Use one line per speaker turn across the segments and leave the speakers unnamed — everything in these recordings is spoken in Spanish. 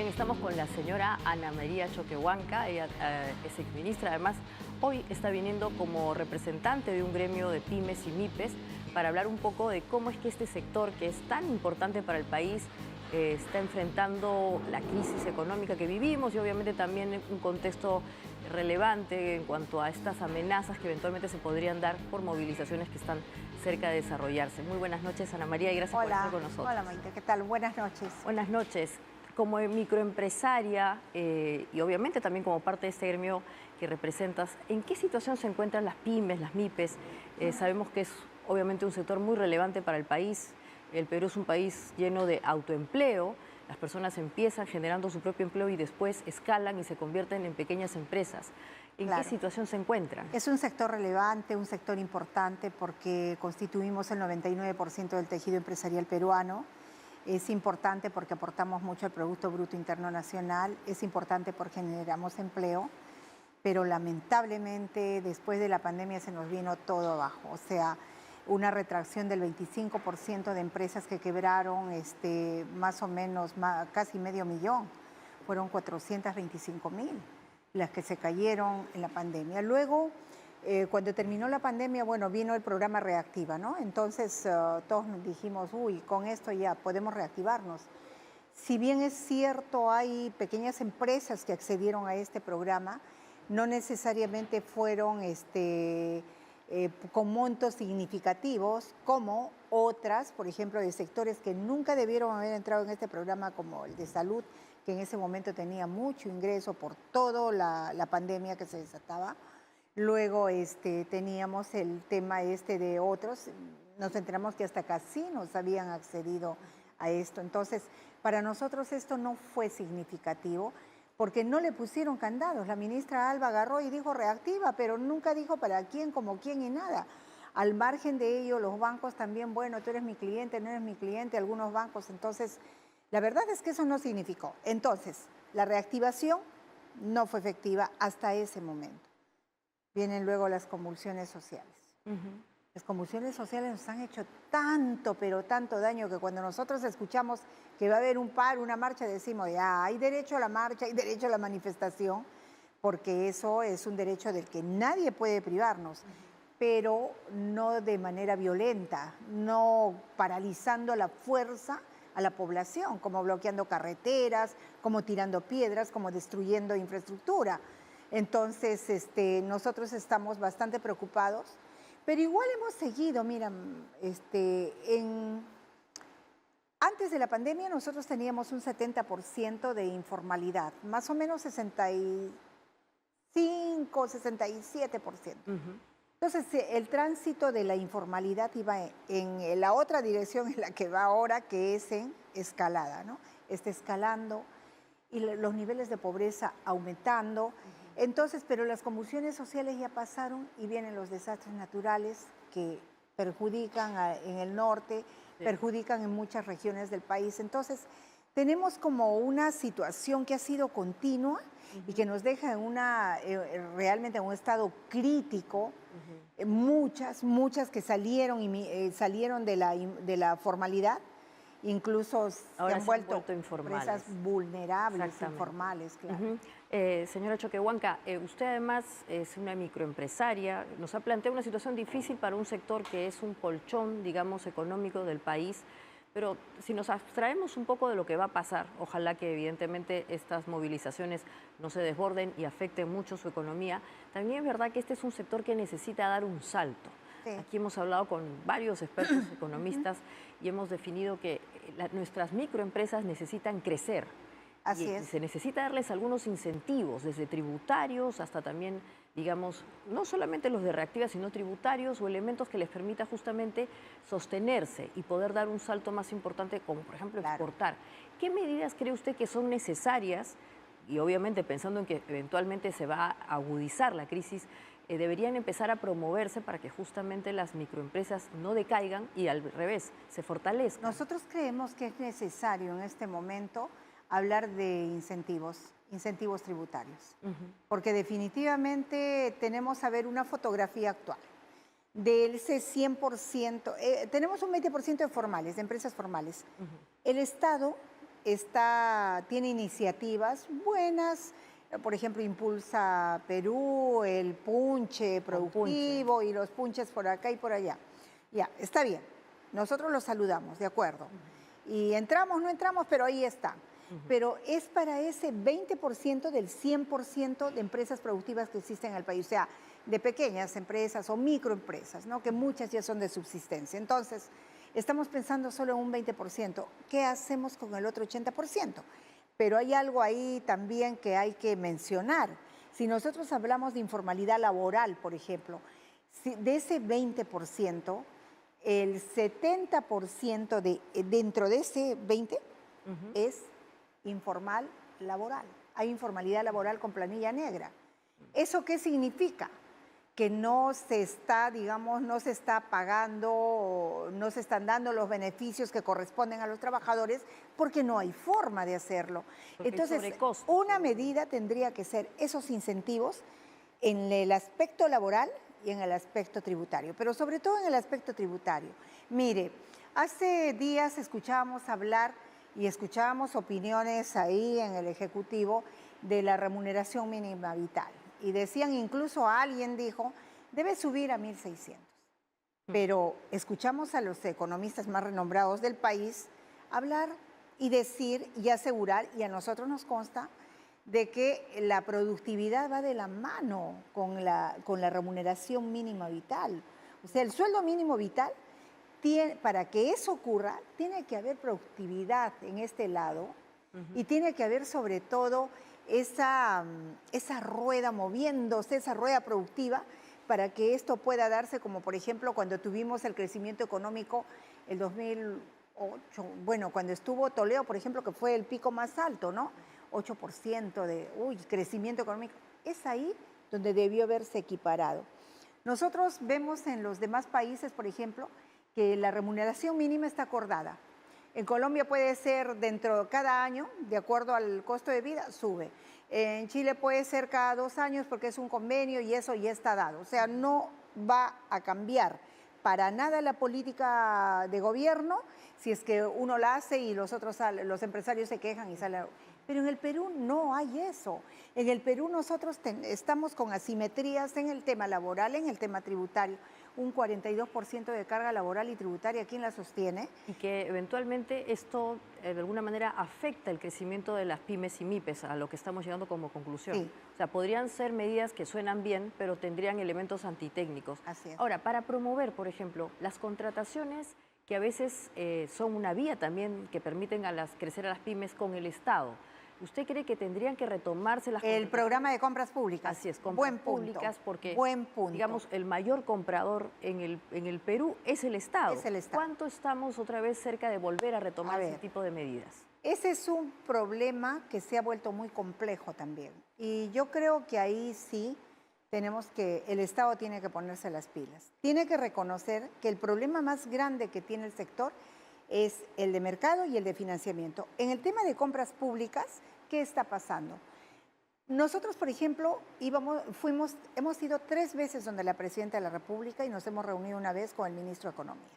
estamos con la señora Ana María Choquehuanca, ella es exministra, además hoy está viniendo como representante de un gremio de pymes y MIPES para hablar un poco de cómo es que este sector, que es tan importante para el país, está enfrentando la crisis económica que vivimos y obviamente también un contexto relevante en cuanto a estas amenazas que eventualmente se podrían dar por movilizaciones que están cerca de desarrollarse. Muy buenas noches, Ana María, y gracias por estar con nosotros.
Hola, Maite, ¿qué tal? Buenas noches.
Buenas noches. Como microempresaria y obviamente también como parte de este gremio que representas, ¿en qué situación se encuentran las pymes, las MIPES? Sabemos que es obviamente un sector muy relevante para el país. El Perú es un país lleno de autoempleo. Las personas empiezan generando su propio empleo y después escalan y se convierten en pequeñas empresas. ¿En qué situación se encuentran?
Es un sector relevante, un sector importante porque constituimos el 99% del tejido empresarial peruano. Es importante porque aportamos mucho al Producto Bruto Interno Nacional, es importante porque generamos empleo, pero lamentablemente después de la pandemia se nos vino todo abajo. O sea, una retracción del 25% de empresas que quebraron, más o menos casi medio millón, fueron 425,000 las que se cayeron en la pandemia. Luego, cuando terminó la pandemia, bueno, vino el programa Reactiva, ¿no? Entonces todos nos dijimos, uy, con esto ya podemos reactivarnos. Si bien es cierto, hay pequeñas empresas que accedieron a este programa, no necesariamente fueron con montos significativos, como otras, por ejemplo, de sectores que nunca debieron haber entrado en este programa, como el de salud, que en ese momento tenía mucho ingreso por toda la pandemia que se desataba. Luego teníamos el tema de otros, nos enteramos que hasta casinos habían accedido a esto. Entonces, para nosotros esto no fue significativo porque no le pusieron candados. La ministra Alba agarró y dijo reactiva, pero nunca dijo para quién, como quién y nada. Al margen de ello, los bancos también, bueno, tú eres mi cliente, no eres mi cliente, algunos bancos. Entonces, la verdad es que eso no significó. Entonces, la reactivación no fue efectiva hasta ese momento. Vienen luego las convulsiones sociales. Las convulsiones sociales nos han hecho tanto, pero tanto daño que cuando nosotros escuchamos que va a haber un paro, una marcha, decimos, ya, hay derecho a la marcha, hay derecho a la manifestación, porque eso es un derecho del que nadie puede privarnos, pero no de manera violenta, no paralizando la fuerza a la población, como bloqueando carreteras, como tirando piedras, como destruyendo infraestructura. Entonces, nosotros estamos bastante preocupados, pero igual hemos seguido, mira, antes de la pandemia nosotros teníamos un 70% de informalidad, más o menos 65, 67%. Entonces, el tránsito de la informalidad iba en la otra dirección en la que va ahora, que es en escalada, ¿no? Está escalando y los niveles de pobreza aumentando. Entonces, pero las convulsiones sociales ya pasaron y vienen los desastres naturales que perjudican en el norte, perjudican en muchas regiones del país. Entonces, tenemos como una situación que ha sido continua y que nos deja realmente en un estado crítico. Muchas que salieron de la formalidad, incluso
ahora
se han vuelto
informales.
Empresas vulnerables, informales, claro.
Señora Choquehuanca, usted además es una microempresaria, nos ha planteado una situación difícil para un sector que es un colchón, digamos, económico del país, pero si nos abstraemos un poco de lo que va a pasar, ojalá que evidentemente estas movilizaciones no se desborden y afecten mucho su economía, también es verdad que este es un sector que necesita dar un salto. Sí. Aquí hemos hablado con varios expertos economistas y hemos definido que nuestras microempresas necesitan crecer.
Así es.
Se necesita darles algunos incentivos, desde tributarios hasta también, digamos, no solamente los de reactiva, sino tributarios o elementos que les permita justamente sostenerse y poder dar un salto más importante, como por ejemplo exportar. ¿Qué medidas cree usted que son necesarias? Y obviamente pensando en que eventualmente se va a agudizar la crisis, deberían empezar a promoverse para que justamente las microempresas no decaigan y al revés, se fortalezcan.
Nosotros creemos que es necesario en este momento hablar de incentivos tributarios, porque definitivamente tenemos a ver una fotografía actual. De ese 100%, tenemos un 20% de formales, de empresas formales. El Estado tiene iniciativas buenas, por ejemplo, Impulsa Perú, el punche productivo y los punches por acá y por allá. Ya, está bien. Nosotros los saludamos, de acuerdo. Y entramos, no entramos, pero ahí está. Pero es para ese 20% del 100% de empresas productivas que existen en el país, o sea, de pequeñas empresas o microempresas, ¿no? Que muchas ya son de subsistencia. Entonces, estamos pensando solo en un 20%. ¿Qué hacemos con el otro 80%? Pero hay algo ahí también que hay que mencionar. Si nosotros hablamos de informalidad laboral, por ejemplo, de ese 20%, el 70% dentro de ese 20% es informal laboral. Hay informalidad laboral con planilla negra. ¿Eso qué significa? Que no se está, digamos, no se está pagando, no se están dando los beneficios que corresponden a los trabajadores porque no hay forma de hacerlo.
Porque
entonces, una medida tendría que ser esos incentivos en el aspecto laboral y en el aspecto tributario, pero sobre todo en el aspecto tributario. Mire, hace días escuchábamos hablar y escuchábamos opiniones ahí en el Ejecutivo de la remuneración mínima vital. Y decían, incluso alguien dijo, debe subir a 1.600. Pero escuchamos a los economistas más renombrados del país hablar y decir y asegurar, y a nosotros nos consta, de que la productividad va de la mano con la remuneración mínima vital. O sea, el sueldo mínimo vital, para que eso ocurra, tiene que haber productividad en este lado y tiene que haber sobre todo esa rueda moviéndose, esa rueda productiva, para que esto pueda darse, como por ejemplo cuando tuvimos el crecimiento económico el 2008, bueno, cuando estuvo Toledo, por ejemplo, que fue el pico más alto, ¿no? 8% de crecimiento económico. Es ahí donde debió haberse equiparado. Nosotros vemos en los demás países, por ejemplo, que la remuneración mínima está acordada. En Colombia puede ser dentro de cada año, de acuerdo al costo de vida, sube. En Chile puede ser cada 2 años porque es un convenio y eso ya está dado. O sea, no va a cambiar para nada la política de gobierno si es que uno la hace y los empresarios se quejan y salen. Pero en el Perú no hay eso. En el Perú nosotros estamos con asimetrías en el tema laboral, en el tema tributario. Un 42% de carga laboral y tributaria, ¿quién la sostiene?
Y que eventualmente esto de alguna manera afecta el crecimiento de las pymes y MIPES, a lo que estamos llegando como conclusión.
Sí.
O sea, podrían ser medidas que suenan bien, pero tendrían elementos antitécnicos.
Así es.
Ahora, para promover, por ejemplo, las contrataciones que a veces son una vía también que permiten crecer a las pymes con el Estado. ¿Usted cree que tendrían que retomarse las
el programa de compras públicas?
Así es, compras
Buen
públicas,
punto.
porque,
buen punto.
digamos, el mayor comprador en el Perú es el Estado.
Es el Estado.
¿Cuánto estamos otra vez cerca de volver a retomar ese tipo de medidas?
Ese es un problema que se ha vuelto muy complejo también. Y yo creo que ahí sí el Estado tiene que ponerse las pilas. Tiene que reconocer que el problema más grande que tiene el sector es el de mercado y el de financiamiento. En el tema de compras públicas, ¿qué está pasando? Nosotros, por ejemplo, hemos ido 3 veces donde la Presidenta de la República y nos hemos reunido una vez con el Ministro de Economía.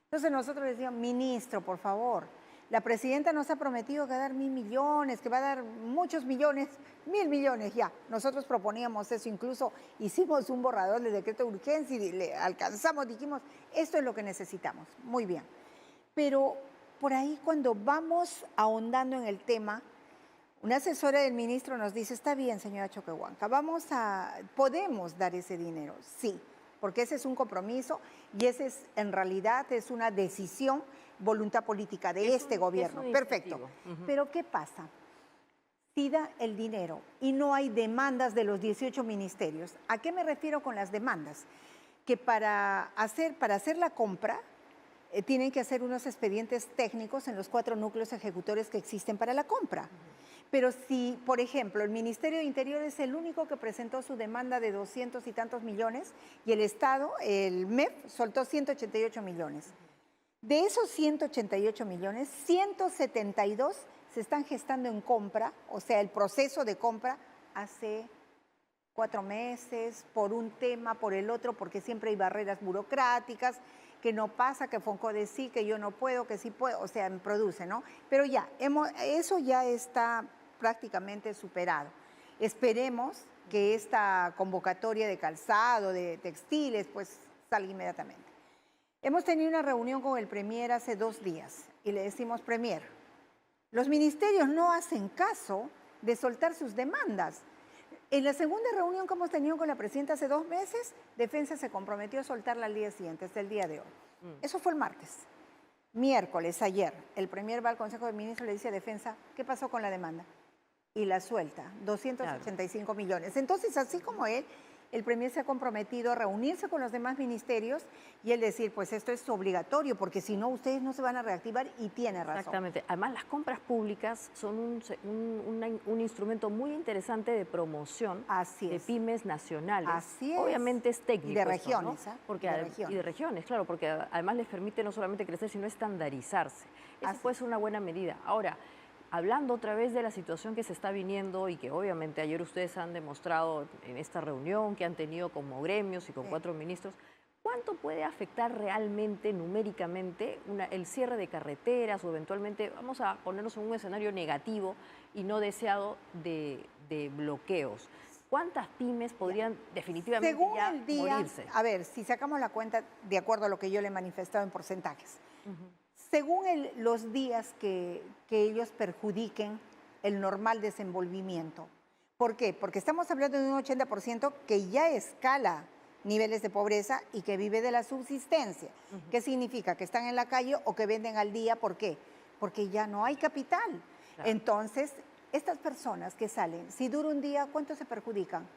Entonces nosotros le decíamos, Ministro, por favor, la Presidenta nos ha prometido que va a dar 1.000 millones, que va a dar muchos millones, 1.000 millones ya. Nosotros proponíamos eso, incluso hicimos un borrador de decreto de urgencia y le alcanzamos, dijimos, esto es lo que necesitamos. Muy bien. Pero por ahí cuando vamos ahondando en el tema, una asesora del ministro nos dice, está bien, señora Choquehuanca, podemos dar ese dinero, sí, porque ese es un compromiso y ese es, en realidad, es una decisión, voluntad política de este gobierno. Perfecto. Pero ¿qué pasa? Si da el dinero y no hay demandas de los 18 ministerios. ¿A qué me refiero con las demandas? Que para hacer la compra, tienen que hacer unos expedientes técnicos en los 4 núcleos ejecutores que existen para la compra. Pero si, por ejemplo, el Ministerio de Interior es el único que presentó su demanda de 200 y tantos millones y el Estado, el MEF, soltó 188 millones. De esos 188 millones, 172 se están gestando en compra, o sea, el proceso de compra hace 4 meses, por un tema, por el otro, porque siempre hay barreras burocráticas. que no pasa, que Foncode sí, que yo no puedo, que sí puedo, o sea, produce, ¿no? Pero ya, eso ya está prácticamente superado. Esperemos que esta convocatoria de calzado, de textiles, pues salga inmediatamente. Hemos tenido una reunión con el Premier hace 2 días y le decimos, Premier, los ministerios no hacen caso de soltar sus demandas. En la segunda reunión que hemos tenido con la presidenta hace 2 meses, Defensa se comprometió a soltarla al día siguiente, hasta el día de hoy. Eso fue el martes. Miércoles, ayer, el Premier va al Consejo de Ministros y le dice a Defensa, ¿qué pasó con la demanda? Y la suelta, 285 millones. Entonces, así como él, el Premier se ha comprometido a reunirse con los demás ministerios y él decir, pues esto es obligatorio, porque si no, ustedes no se van a reactivar, y tiene razón.
Exactamente. Además, las compras públicas son un instrumento muy interesante de promoción de pymes nacionales.
Así es.
Obviamente es técnico.
Y de regiones,
¿no? Porque, y de regiones, claro, porque además les permite no solamente crecer, sino estandarizarse. Eso puede ser una buena medida. Ahora, hablando otra vez de la situación que se está viniendo y que obviamente ayer ustedes han demostrado en esta reunión que han tenido como gremios y con 4 ministros, ¿cuánto puede afectar realmente, numéricamente, el cierre de carreteras o eventualmente, vamos a ponernos en un escenario negativo y no deseado de bloqueos? ¿Cuántas pymes podrían definitivamente
según el día,
morirse?
A ver, si sacamos la cuenta de acuerdo a lo que yo le he manifestado en porcentajes, según los días que ellos perjudiquen el normal desenvolvimiento. ¿Por qué? Porque estamos hablando de un 80% que ya escala niveles de pobreza y que vive de la subsistencia. ¿Qué significa? Que están en la calle o que venden al día. ¿Por qué? Porque ya no hay capital. Claro. Entonces, estas personas que salen, si dura un día, ¿cuánto se perjudican?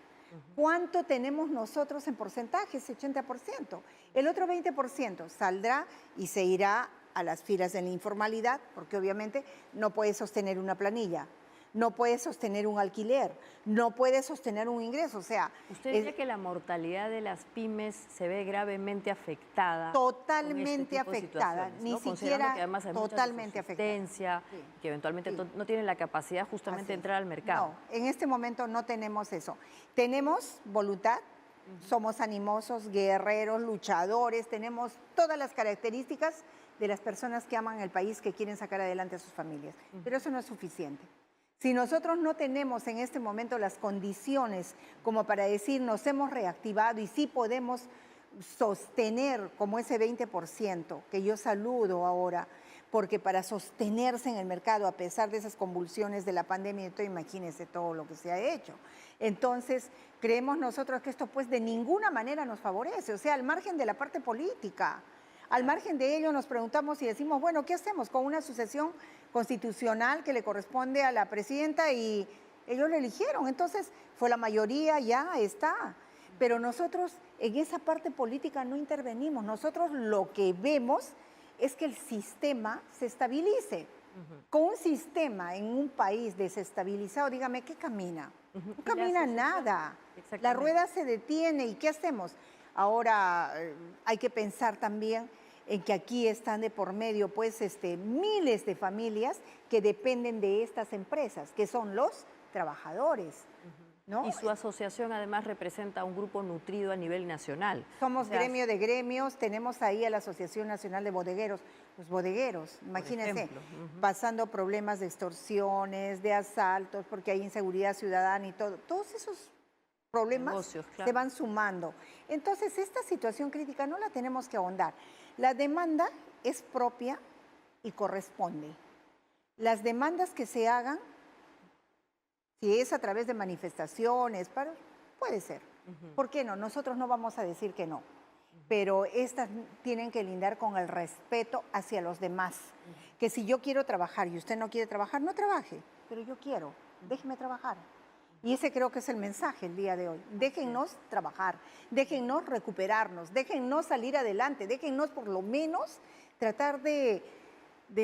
¿Cuánto tenemos nosotros en porcentajes? 80%. El otro 20% saldrá y se irá a las filas de la informalidad, porque obviamente no puede sostener una planilla, no puede sostener un alquiler, no puede sostener un ingreso. O sea,
¿usted diría que la mortalidad de las pymes se ve gravemente afectada?
Totalmente afectada,
ni siquiera que además hay
totalmente
afectada, que eventualmente no tienen la capacidad justamente de entrar al mercado.
No, en este momento no tenemos eso. Tenemos voluntad, somos animosos, guerreros, luchadores, tenemos todas las características de las personas que aman el país, que quieren sacar adelante a sus familias. Pero eso no es suficiente. Si nosotros no tenemos en este momento las condiciones como para decir nos hemos reactivado y sí podemos sostener como ese 20% que yo saludo ahora, porque para sostenerse en el mercado a pesar de esas convulsiones de la pandemia y todo, imagínense todo lo que se ha hecho. Entonces, creemos nosotros que esto pues de ninguna manera nos favorece, o sea, al margen de la parte política. Al margen de ello nos preguntamos y decimos, bueno, ¿qué hacemos con una sucesión constitucional que le corresponde a la presidenta y ellos lo eligieron? Entonces, fue la mayoría, ya está. Pero nosotros en esa parte política no intervenimos. Nosotros lo que vemos es que el sistema se estabilice. Con un sistema en un país desestabilizado, dígame, ¿qué camina? No camina nada. La rueda se detiene y ¿qué hacemos? Ahora hay que pensar también en que aquí están de por medio pues miles de familias que dependen de estas empresas, que son los trabajadores. ¿No?
Y su asociación además representa un grupo nutrido a nivel nacional.
Somos gremio de gremios, tenemos ahí a la Asociación Nacional de Bodegueros. Los bodegueros, imagínense, pasando problemas de extorsiones, de asaltos, porque hay inseguridad ciudadana y todo. Todos esos problemas
negocios, claro,
se van sumando. Entonces, esta situación crítica no la tenemos que ahondar. La demanda es propia y corresponde. Las demandas que se hagan, si es a través de manifestaciones, puede ser. ¿Por qué no? Nosotros no vamos a decir que no. Pero estas tienen que lindar con el respeto hacia los demás. Que si yo quiero trabajar y usted no quiere trabajar, no trabaje. Pero yo quiero, déjeme trabajar. Y ese creo que es el mensaje el día de hoy. Déjennos trabajar, déjennos recuperarnos, déjennos salir adelante, déjennos por lo menos tratar de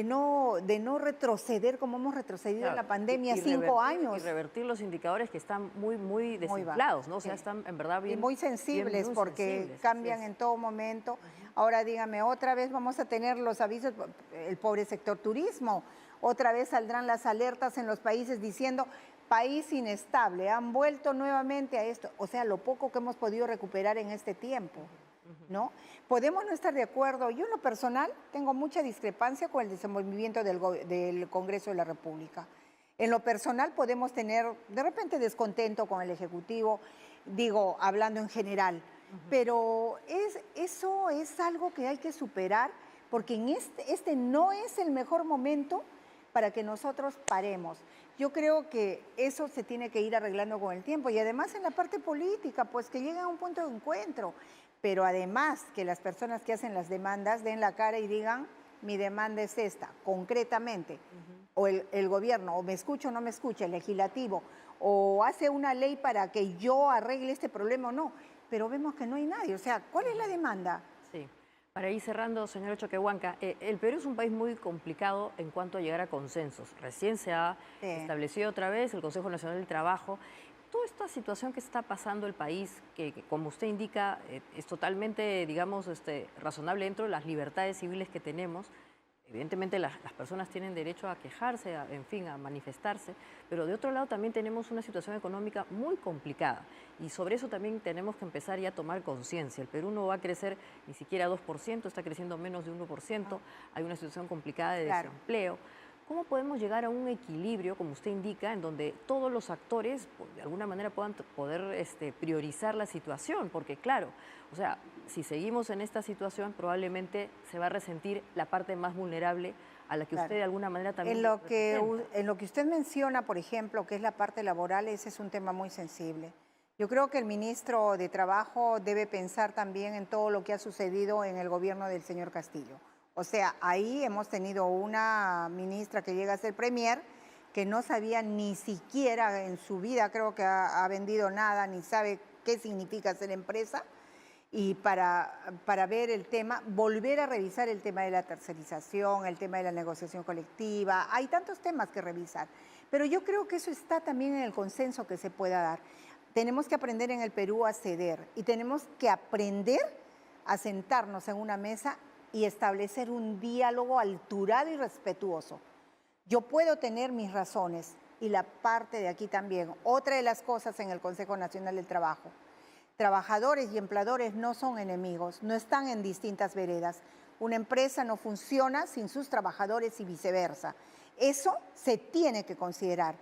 no retroceder como hemos retrocedido en la pandemia 5 años.
Y revertir los indicadores que están muy desinflados, ¿no? O sea, están en verdad bien...
Y muy sensibles, porque cambian en todo momento. Ahora dígame, otra vez vamos a tener los avisos, el pobre sector turismo, otra vez saldrán las alertas en los países diciendo país inestable, han vuelto nuevamente a esto. O sea, lo poco que hemos podido recuperar en este tiempo. ¿no? Podemos no estar de acuerdo. Yo en lo personal tengo mucha discrepancia con el desenvolvimiento del Congreso de la República. En lo personal podemos tener de repente descontento con el Ejecutivo, digo, hablando en general, pero eso es algo que hay que superar porque en este no es el mejor momento para que nosotros paremos. Yo creo que eso se tiene que ir arreglando con el tiempo y además en la parte política, pues que lleguen a un punto de encuentro, pero además que las personas que hacen las demandas den la cara y digan, mi demanda es esta, concretamente, o el gobierno, o me escucha o no me escucha, el legislativo, o hace una ley para que yo arregle este problema o no, pero vemos que no hay nadie, o sea, ¿cuál es la demanda?
Sí. Para ir cerrando, señora Choquehuanca, el Perú es un país muy complicado en cuanto a llegar a consensos. Recién se ha establecido otra vez el Consejo Nacional del Trabajo. Toda esta situación que está pasando el país, que como usted indica, es totalmente, digamos, razonable dentro de las libertades civiles que tenemos. Evidentemente las personas tienen derecho a quejarse, en fin, a manifestarse, pero de otro lado también tenemos una situación económica muy complicada y sobre eso también tenemos que empezar ya a tomar conciencia. El Perú no va a crecer ni siquiera 2%, está creciendo menos de 1%, hay una situación complicada de desempleo. ¿Cómo podemos llegar a un equilibrio, como usted indica, en donde todos los actores, pues, de alguna manera puedan poder priorizar la situación? Porque claro, o sea, si seguimos en esta situación, probablemente se va a resentir la parte más vulnerable a la que usted de alguna manera también
en lo que usted menciona, por ejemplo, que es la parte laboral, ese es un tema muy sensible. Yo creo que el ministro de Trabajo debe pensar también en todo lo que ha sucedido en el gobierno del señor Castillo. O sea, ahí hemos tenido una ministra que llega a ser premier que no sabía ni siquiera en su vida, creo que ha vendido nada, ni sabe qué significa ser empresa. Y para ver el tema, volver a revisar el tema de la tercerización, el tema de la negociación colectiva, hay tantos temas que revisar. Pero yo creo que eso está también en el consenso que se pueda dar. Tenemos que aprender en el Perú a ceder y tenemos que aprender a sentarnos en una mesa y establecer un diálogo alturado y respetuoso. Yo puedo tener mis razones y la parte de aquí también. Otra de las cosas en el Consejo Nacional del Trabajo, trabajadores y empleadores no son enemigos, no están en distintas veredas. Una empresa no funciona sin sus trabajadores y viceversa. Eso se tiene que considerar.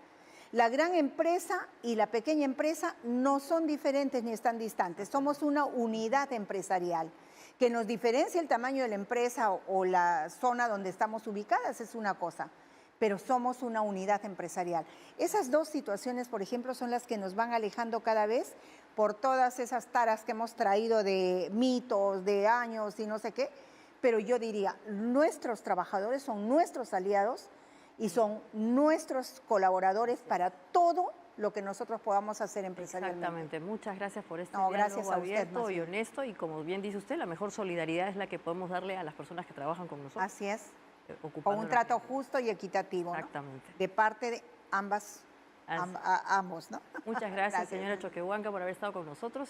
La gran empresa y la pequeña empresa no son diferentes ni están distantes. Somos una unidad empresarial. Que nos diferencia el tamaño de la empresa o la zona donde estamos ubicadas es una cosa, pero somos una unidad empresarial. Esas dos situaciones, por ejemplo, son las que nos van alejando cada vez por todas esas taras que hemos traído de mitos, de años y no sé qué, pero yo diría, nuestros trabajadores son nuestros aliados y son nuestros colaboradores para todo lo que nosotros podamos hacer empresarialmente.
Exactamente. Muchas gracias por este diálogo abierto y honesto. Y como bien dice usted, la mejor solidaridad es la que podemos darle a las personas que trabajan con nosotros.
Así es. Con un trato justo y equitativo.
Exactamente.
¿No? De parte de ambos, ¿no?
Muchas gracias, señora Choquehuanca, por haber estado con nosotros.